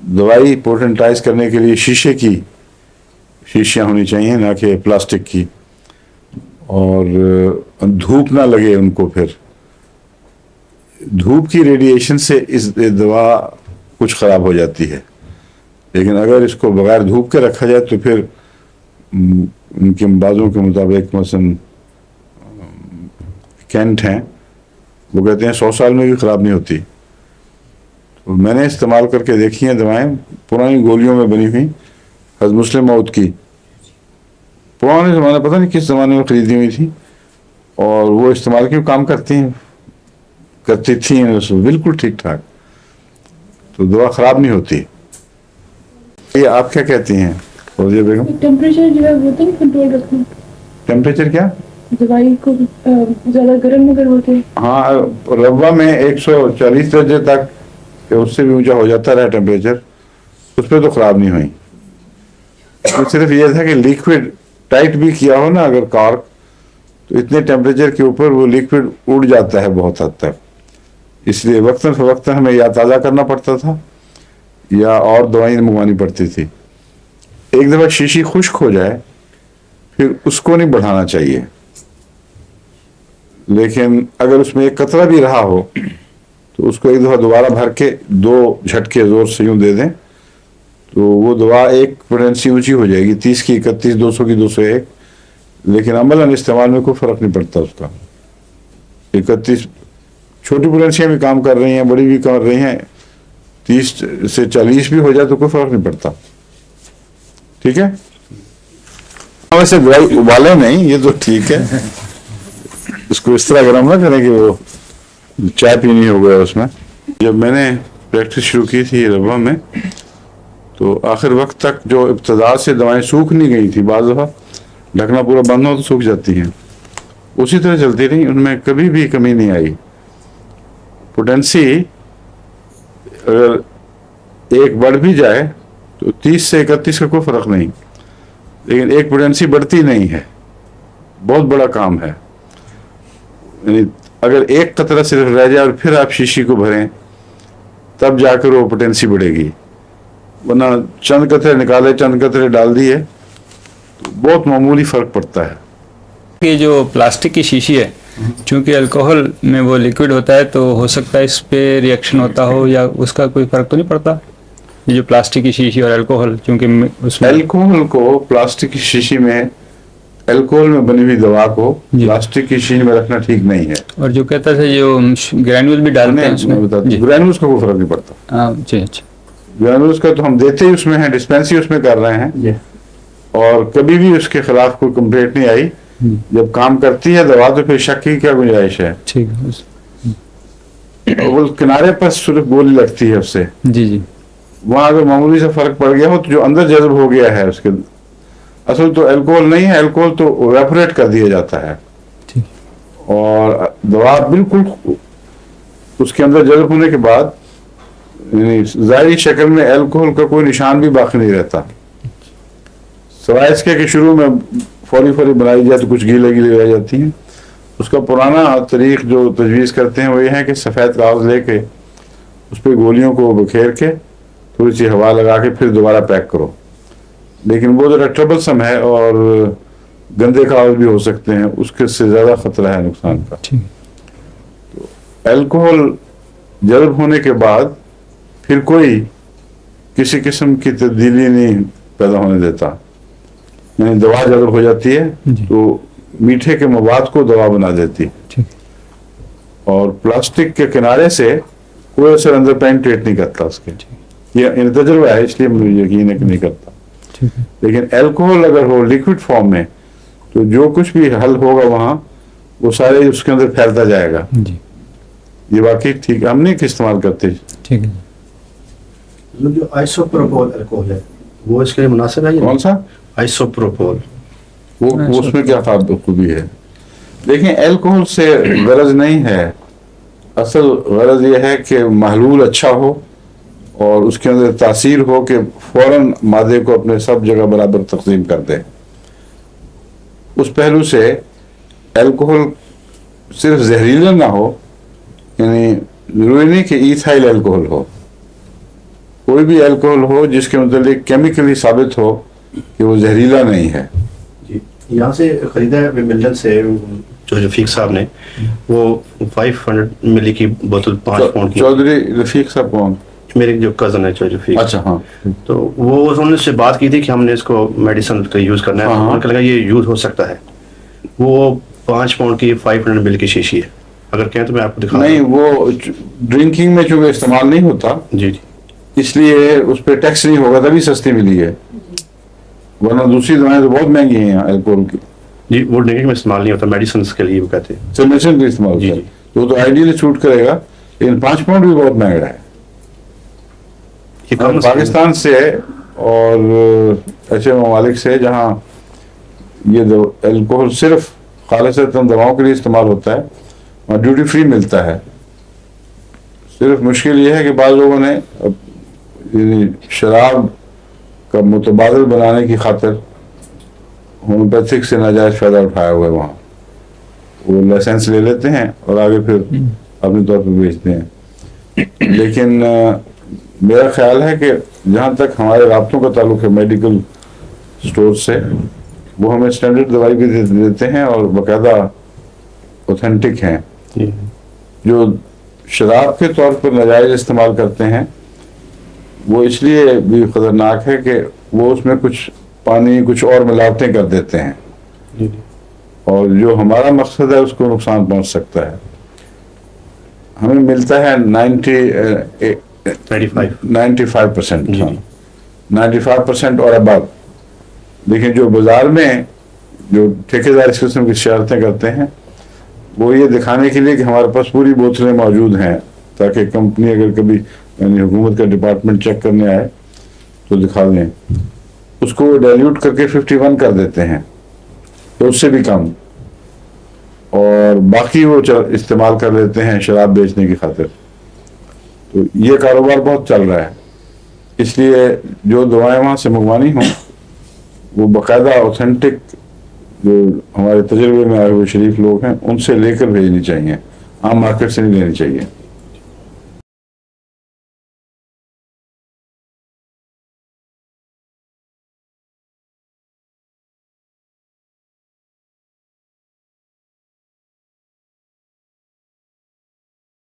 दवाई पोटेंटाइज करने के लिए शीशे की शीशियाँ होनी चाहिए, ना कि प्लास्टिक की, और धूप ना लगे उनको। फिर धूप की रेडिएशन से इस दवा कुछ ख़राब हो जाती है, लेकिन अगर इसको बगैर धूप के रखा जाए तो फिर उनके अंदाज़ों के मुताबिक मसलन कैंट हैं, वो कहते हैं 100 साल में भी ख़राब नहीं होती। तो मैंने इस्तेमाल करके देखी हैं दवाएं, पुरानी गोलियों में बनी हुई, हज़रत मुस्लिम मौद की, पुराने ज़माने, पता नहीं किस ज़माने में ख़रीदी हुई थी, और वो इस्तेमाल क्यों काम करती थी बिल्कुल ठीक ठाक, तो दवा ख़राब नहीं होती। ये आप क्या कहती हैं फौजिया बेगम? टेम्परेचर जो है वो तो नहीं कंट्रोल रखना। टेम्परेचर क्या? दवाई को ज़्यादा गर्म अगर होते? हाँ, रब्बा में 140 दर्जे तक, उससे भी ऊंचा हो जाता रहा टेम्परेचर, उस पर तो ख़राब नहीं हुई। तो सिर्फ ये था कि लिक्विड टाइट भी किया हो ना अगर कॉर्क, तो इतने टेम्परेचर के ऊपर वो लिक्विड उड़ जाता है बहुत हद तक, इसलिए वक्तन फवक्तन हमें या ताज़ा करना पड़ता था या और दवाई मंगवानी पड़ती थी। एक दफ़ा शीशी खुश्क हो जाए फिर उसको नहीं बढ़ाना चाहिए, लेकिन अगर उसमें एक कतरा भी रहा हो तो उसको एक दफ़ा दोबारा भर के 2 झटके ज़ोर से यूँ दे दें, तो वो दवा एक पोटेंसी ऊंची हो जाएगी, 30 की 31, 200 की 201, लेकिन अमलन इस्तेमाल में कोई फ़र्क नहीं पड़ता उसका। 31 छोटी पोटेंसियाँ भी काम कर रही हैं, बड़ी भी कर रही हैं, 30 से 40 भी हो जाए तो कोई फ़र्क नहीं पड़ता। ठीक है, वैसे दवाई उबाले नहीं, ये तो ठीक है, इसको इस तरह गर्म ना करें कि वो चाय पीनी हो गया उसमें। जब मैंने प्रैक्टिस शुरू की थी रबा में, तो आखिर वक्त तक जो इब्तदा से दवाएं सूख नहीं गई थी, बाज़ दफ़ा ढकना पूरा बंद हो तो सूख जाती हैं, उसी तरह चलती रही, उनमें कभी भी कमी नहीं आई। पोटेंसी अगर एक बढ़ भी जाए तो 30 से 31 का कोई फ़र्क नहीं, लेकिन एक पोटेंसी बढ़ती नहीं है, बहुत बड़ा काम है। यानी अगर एक कतरा सिर्फ रह जाए और फिर आप शीशी को भरें तब जाकर वो पोटेंसी बढ़ेगी, वरना चंद कतरे निकाले, चंद कतरे डाल दिए तो बहुत मामूली फ़र्क पड़ता है। ये जो प्लास्टिक की शीशी है, चूँकि अल्कोहल में वो लिक्विड होता है, तो हो सकता है इस पे रिएक्शन होता हो, या उसका कोई फ़र्क तो नहीं पड़ता? ये जो प्लास्टिक की शीशी और अल्कोहल, चूँकि उसमें अल्कोहल को प्लास्टिक की शीशी में, अल्कोहल में बनी हुई दवा को प्लास्टिक की शीशी में रखना ठीक नहीं है। और जो कहता था जो ग्रैन्यूल भी डालते हैं उसमें, ग्रैन्यूल्स का कोई फ़र्क नहीं पड़ता। हाँ जी, अच्छा। ग्रैन्यूल्स का तो हम देते ही उसमें है, डिस्पेंसरी उसमें कर रहे हैं, और कभी भी उसके खिलाफ कोई कंप्लेंट नहीं आई। जब काम करती है दवा तो फिर शक की क्या गुंजाइश है? ठीक है, वो किनारे पर सिर्फ गोली लगती है उससे, जी जी, वहाँ अगर मामूली से फर्क पड़ गया हो तो जो अंदर जज्ब हो गया है उसके, असल तो अल्कोहल नहीं है, अल्कोहल तो इवेपोरेट कर दिया जाता है, और दवा बिल्कुल उसके अंदर जज्ब होने के बाद ज़ाहिरी शक्ल में अल्कोहल का कोई निशान भी बाकी नहीं रहता, सिवाय इसके कि शुरू में फौरी बनाई जाए तो कुछ गीले रह जाती हैं। उसका पुराना तरीक़ जो तजवीज़ करते हैं वो ये है कि सफ़ेद कागज़ लेके उस पर गोलियों को बखेर के थोड़ी सी हवा लगा के फिर दोबारा पैक करो, लेकिन वो ज़रा ट्रबलसम है और गंदे कागज़ भी हो सकते हैं, उसके से ज़्यादा ख़तरा है नुकसान का। तो अल्कोहल जज्ब होने के बाद फिर कोई किसी किस्म की तब्दीली नहीं पैदा होने देता, यानी दवा जज्ब हो जाती है तो मीठे के मवाद को दवा बना देती है, और प्लास्टिक के किनारे से कोई असर अंदर पेनिट्रेट नहीं करता उसके। ये तजुर्बा है, इसलिए मुझे यकीन है कि नहीं करता। लेकिन अल्कोहल अगर हो लिक्विड फॉर्म में तो जो कुछ भी हल होगा वहाँ वो सारे उसके अंदर फैलता जाएगा। ये वाकई ठीक, हम नहीं इस्तेमाल करते। ठीक है, जो आइसोप्रोपोल अल्कोहल है वो इसके लिए मुनासिब है? कौन सा आइसोप्रोपोल? वो उसमें क्या खूबी है? देखें, अल्कोहल से गरज नहीं है, असल गरज ये है कि महलूल अच्छा हो और उसके अंदर तासीर हो कि फौरन मादे को अपने सब जगह बराबर तकसीम कर दे। उस पहलू से अल्कोहल सिर्फ जहरीला ना हो, यानी जरूरी नहीं कि ईथाइल अल्कोहल हो, कोई भी अल्कोहल हो जिसके मतलब केमिकली साबित हो कि वो जहरीला नहीं है। जी, यहाँ से खरीदा है मिल्टन से जो रफीक साहब ने, वो 500 मिली की बोतल 5 पाउंड की। चौधरी रफीक साहब कौन? मेरे जो कजन है चौधरी रफीक। अच्छा, हाँ। तो वो उन्होंने से बात की थी कि हमने इसको मेडिसिन का यूज़ करना है। हाँ। उनको लगा ये यूज़ हो सकता है। वो 5 पाउंड की 500 मिली की शीशी है। अगर कहें तो मैं आपको दिखा नहीं, वो ड्रिंकिंग में चूंकि इस्तेमाल नहीं होता जी जी इसलिए उस पर टैक्स नहीं होगा, तभी सस्ती मिली है, वरना दूसरी दवाएं तो बहुत महंगी हैं यहाँ अल्कोहल की। जी, वो ड्रिंकिंग में इस्तेमाल नहीं होता, मेडिसिन के लिए वो कहते हैं। सिर्फ मेडिसिन का इस्तेमाल जी, होता है, जी। तो वो तो आइडियली सूट करेगा, लेकिन 5 पाउंड भी बहुत महंगा है। ये कम पाकिस्तान से और ऐसे ममालिक से जहाँ ये अल्कोहल सिर्फ खालिसतन दवाओं के लिए इस्तेमाल होता है, वहाँ ड्यूटी फ्री मिलता है। सिर्फ मुश्किल ये है कि बाद लोगों ने शराब का मुतबादल बनाने की खातिर होम्योपैथिक से नाजायज फायदा उठाया हुआ है। वहाँ वो लाइसेंस ले लेते हैं और आगे फिर अपने तौर पर बेचते हैं। लेकिन मेरा ख्याल है कि जहाँ तक हमारे राब्तों का ताल्लुक है मेडिकल स्टोर से, वो हमें स्टैंडर्ड दवाई भी देते हैं और बाकायदा ऑथेंटिक हैं। जी। जो शराब के तौर पर नाजायज इस्तेमाल करते हैं वो इसलिए भी ख़तरनाक है कि वो उसमें कुछ पानी कुछ और मिलावटें कर देते हैं, जी, और जो हमारा मकसद है उसको नुकसान पहुंच सकता है। हमें मिलता है 95%, जी। 95% और अबव। लेकिन जो बाजार में जो ठेकेदार इस किस्म की शरारतें करते हैं, वो ये दिखाने के लिए कि हमारे पास पूरी बोतलें मौजूद हैं, ताकि कंपनी अगर कभी यानी हुकूमत का डिपार्टमेंट चेक करने आए तो दिखा दें, उसको डाइल्यूट करके 51 कर देते हैं, तो उससे भी कम, और बाकी वो इस्तेमाल कर लेते हैं शराब बेचने की खातिर। तो ये कारोबार बहुत चल रहा है। इसलिए जो दवाएं वहाँ से मंगवानी हों वो बाकायदा ऑथेंटिक, जो हमारे तजर्बे में आए हुए शरीफ लोग हैं उनसे लेकर भेजनी चाहिए, आम मार्केट से नहीं लेनी चाहिए।